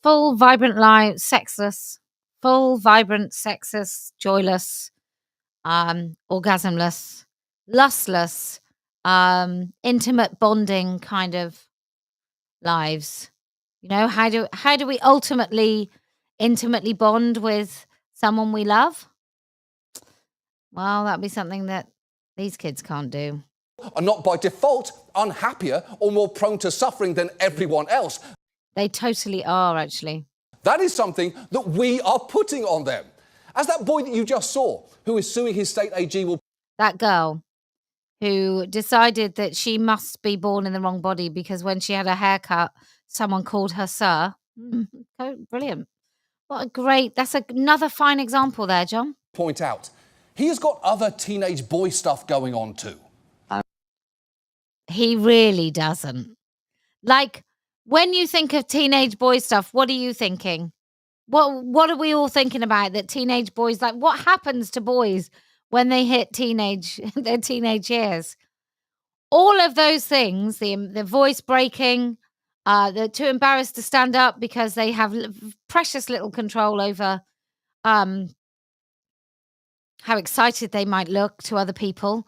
Full, vibrant lives, sexless. Full, vibrant, sexless, joyless, orgasmless, lustless, intimate bonding kind of lives. You know, how do we ultimately intimately bond with someone we love? Well, that'd be something that these kids can't do. Are not by default unhappier or more prone to suffering than everyone else. They totally are, actually. That is something that we are putting on them. As that boy that you just saw, who is suing his state AG will... That girl who decided that she must be born in the wrong body because when she had a haircut, someone called her sir. Oh, brilliant. What a great, that's another fine example there, John. Point out, he has got other teenage boy stuff going on too. He really doesn't. Like, when you think of teenage boy stuff, what are you thinking? What are we all thinking about that teenage boys, like, what happens to boys when they hit their teenage years? All of those things, the voice breaking, they're too embarrassed to stand up because they have precious little control over how excited they might look to other people.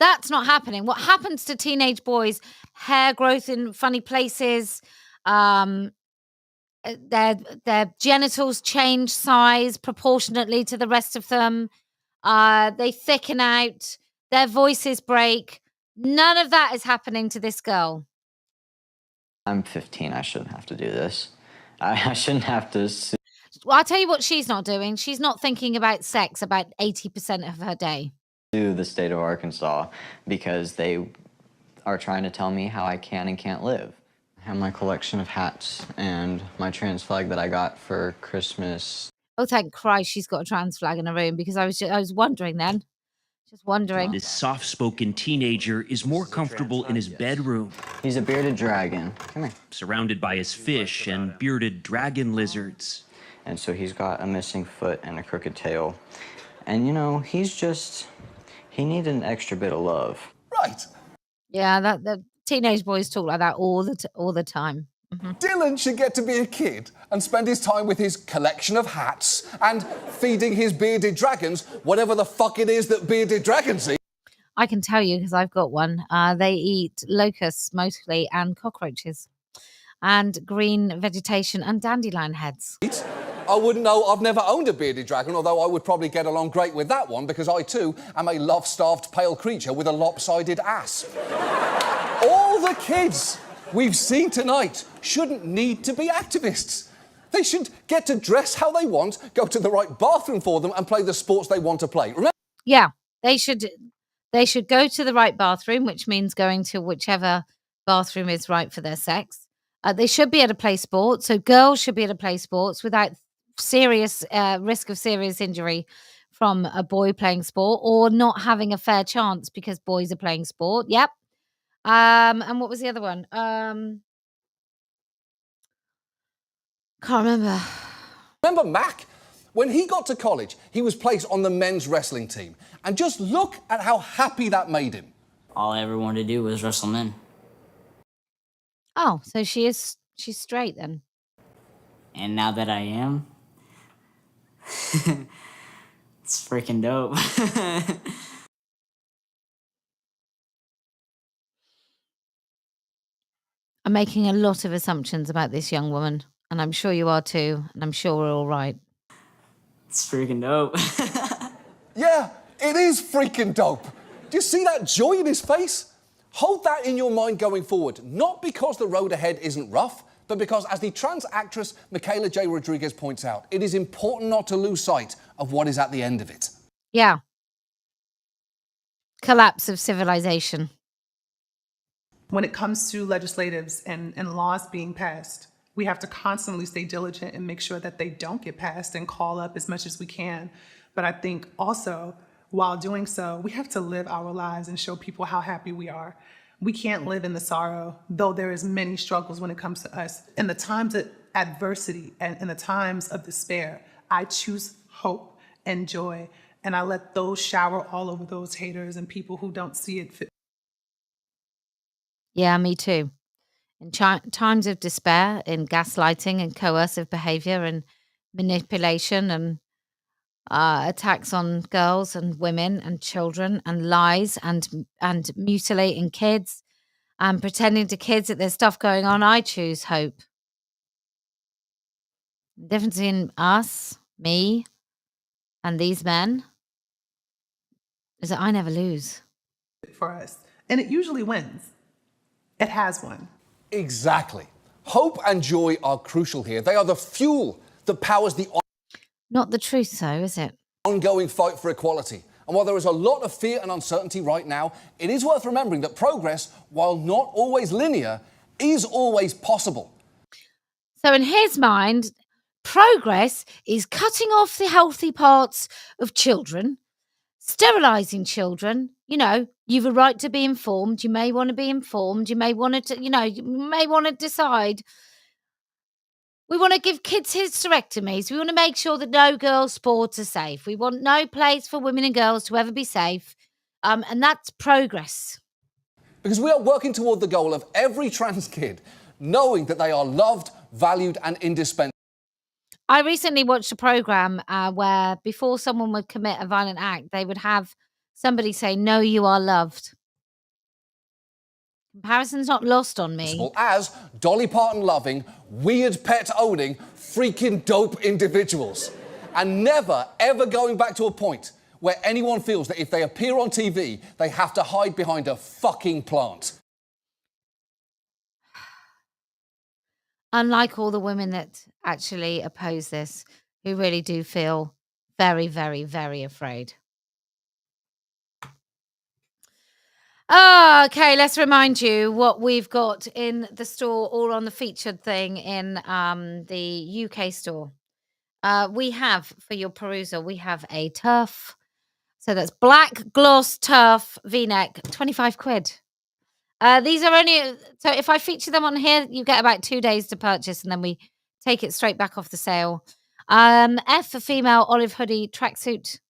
That's not happening. What happens to teenage boys? Hair growth in funny places. Their genitals change size proportionately to the rest of them. They thicken out. Their voices break. None of that is happening to this girl. I'm 15. I shouldn't have to do this. I shouldn't have to. Well, I'll tell you what she's not doing. She's not thinking about sex about 80% of her day. To the state of Arkansas because they are trying to tell me how I can and can't live. I have my collection of hats and my trans flag that I got for Christmas. Oh, thank Christ she's got a trans flag in her room because I was wondering then. Just wondering. This soft-spoken teenager is more comfortable in his bedroom. He's a bearded dragon. Come here. Surrounded by his fish and bearded dragon lizards. And so he's got a missing foot and a crooked tail. And, you know, he needed an extra bit of love. Right. Yeah, the teenage boys talk like that all the time. Mm-hmm. Dylan should get to be a kid and spend his time with his collection of hats and feeding his bearded dragons whatever the fuck it is that bearded dragons eat. I can tell you because I've got one. They eat locusts mostly and cockroaches and green vegetation and dandelion heads. I wouldn't know. I've never owned a bearded dragon, although I would probably get along great with that one because I too am a love-starved pale creature with a lopsided ass. All the kids we've seen tonight shouldn't need to be activists. They should get to dress how they want, go to the right bathroom for them and play the sports they want to play. Remember? Yeah, they should go to the right bathroom, which means going to whichever bathroom is right for their sex. They should be able to play sports. So girls should be able to play sports without serious risk of serious injury from a boy playing sport or not having a fair chance because boys are playing sport. Yep. And what was the other one? Can't remember. Remember Mac? When he got to college, he was placed on the men's wrestling team. And just look at how happy that made him. All I ever wanted to do was wrestle men. Oh, so she's straight then. And now that I am, it's freaking dope. I'm making a lot of assumptions about this young woman, and I'm sure you are too, and I'm sure we're all right. It's freaking dope. Yeah, it is freaking dope. Do you see that joy in his face? Hold that in your mind going forward, not because the road ahead isn't rough, but because, as the trans actress Michaela J. Rodriguez points out, it is important not to lose sight of what is at the end of it. Yeah. Collapse of civilization. When it comes to legislatives and laws being passed, we have to constantly stay diligent and make sure that they don't get passed and call up as much as we can. But I think also, while doing so, we have to live our lives and show people how happy we are. We can't live in the sorrow, though there is many struggles when it comes to us. In the times of adversity and in the times of despair, I choose hope and joy, and I let those shower all over those haters and people who don't see it fit. Yeah, me too. In times of despair, in gaslighting and coercive behavior and manipulation and attacks on girls and women and children and lies and mutilating kids and pretending to kids that there's stuff going on, I choose hope. The difference between us, me, and these men is that I never lose. For us. And it usually wins. It has won. Exactly. Hope and joy are crucial here. They are the fuel that powers the Not the truth, though, is it? ongoing fight for equality. And while there is a lot of fear and uncertainty right now, it is worth remembering that progress, while not always linear, is always possible. So in his mind, progress is cutting off the healthy parts of children, sterilising children. You know, you've a right to be informed. You may want to be informed. You may want to, you may want to decide. We want to give kids hysterectomies. We want to make sure that no girls' sports are safe. We want no place for women and girls to ever be safe. And that's progress. Because we are working toward the goal of every trans kid knowing that they are loved, valued, and indispensable. I recently watched a program where before someone would commit a violent act, they would have somebody say, "No, you are loved." Comparison's not lost on me. As Dolly Parton loving, weird pet owning, freaking dope individuals. And never, ever going back to a point where anyone feels that if they appear on TV, they have to hide behind a fucking plant. Unlike all the women that actually oppose this, who really do feel very, very, very afraid. Okay, let's remind you what we've got in the store, all on the featured thing in the UK store. We have, for your perusal, we have a TERF. So that's black gloss TERF V-neck, 25 quid. These are only, so if I feature them on here, you get about 2 days to purchase and then we take it straight back off the sale. F for female, olive hoodie, tracksuit.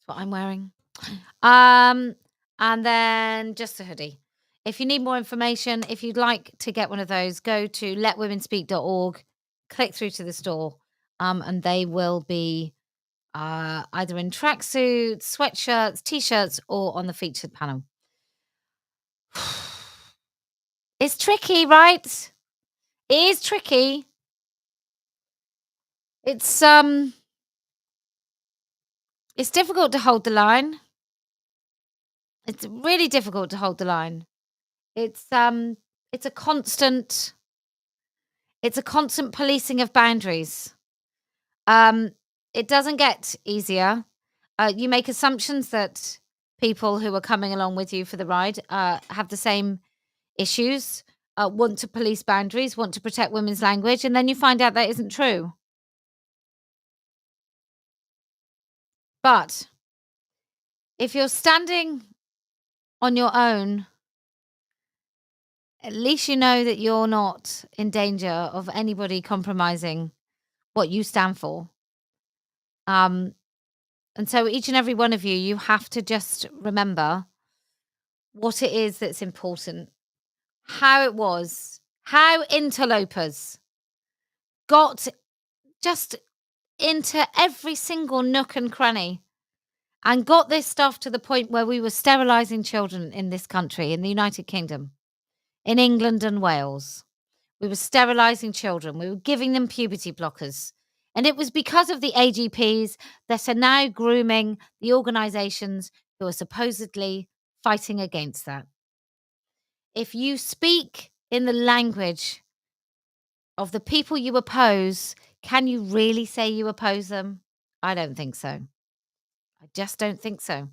What I'm wearing. And then just a hoodie. If you need more information, if you'd like to get one of those, go to letwomenspeak.org, click through to the store, and they will be either in tracksuits, sweatshirts, t-shirts, or on the featured panel. It's tricky, right? It is tricky. It's difficult to hold the line. It's really difficult to hold the line. It's a constant policing of boundaries. It doesn't get easier. You make assumptions that people who are coming along with you for the ride have the same issues, want to police boundaries, want to protect women's language, and then you find out that isn't true. But if you're standing on your own, at least you know that you're not in danger of anybody compromising what you stand for. And so each and every one of you have to just remember what it is that's important, how it was, how interlopers got just into every single nook and cranny and got this stuff to the point where we were sterilising children in this country, in the United Kingdom, in England and Wales. We were sterilising children. We were giving them puberty blockers. And it was because of the AGPs that are now grooming the organisations who are supposedly fighting against that. If you speak in the language of the people you oppose, can you really say you oppose them? I don't think so. I just don't think so.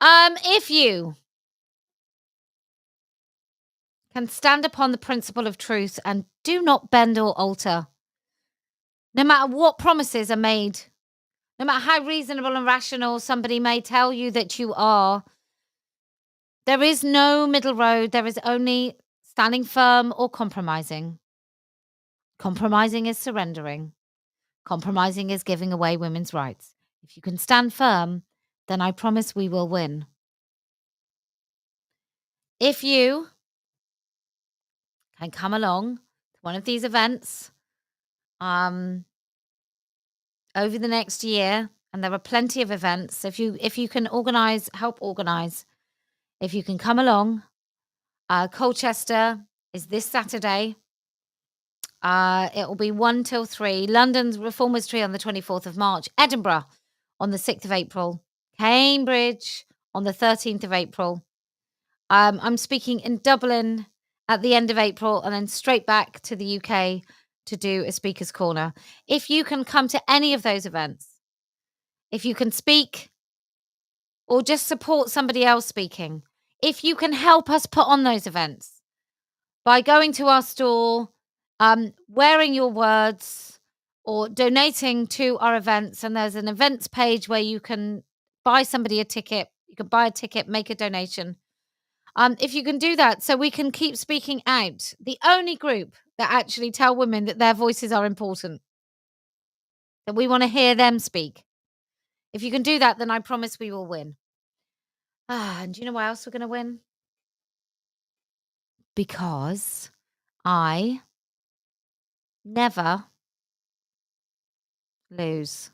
If you can stand upon the principle of truth and do not bend or alter, no matter what promises are made, no matter how reasonable and rational somebody may tell you that you are, there is no middle road. There is only standing firm or compromising. Compromising is surrendering. Compromising is giving away women's rights. If you can stand firm, then I promise we will win. If you can come along to one of these events over the next year, and there are plenty of events. If you can help organize. If you can come along, Colchester is this Saturday. It will be 1 till 3. London's Reformers Tree on the 24th of March. Edinburgh on the 6th of April. Cambridge on the 13th of April. I'm speaking in Dublin at the end of April and then straight back to the UK to do a speaker's corner. If you can come to any of those events, if you can speak or just support somebody else speaking, if you can help us put on those events by going to our store, wearing your words, or donating to our events. And there's an events page where you can buy somebody a ticket. You can buy a ticket, make a donation. If you can do that, so we can keep speaking out. The only group that actually tell women that their voices are important, that we want to hear them speak. If you can do that, then I promise we will win. And do you know why else we're going to win? Because I never lose.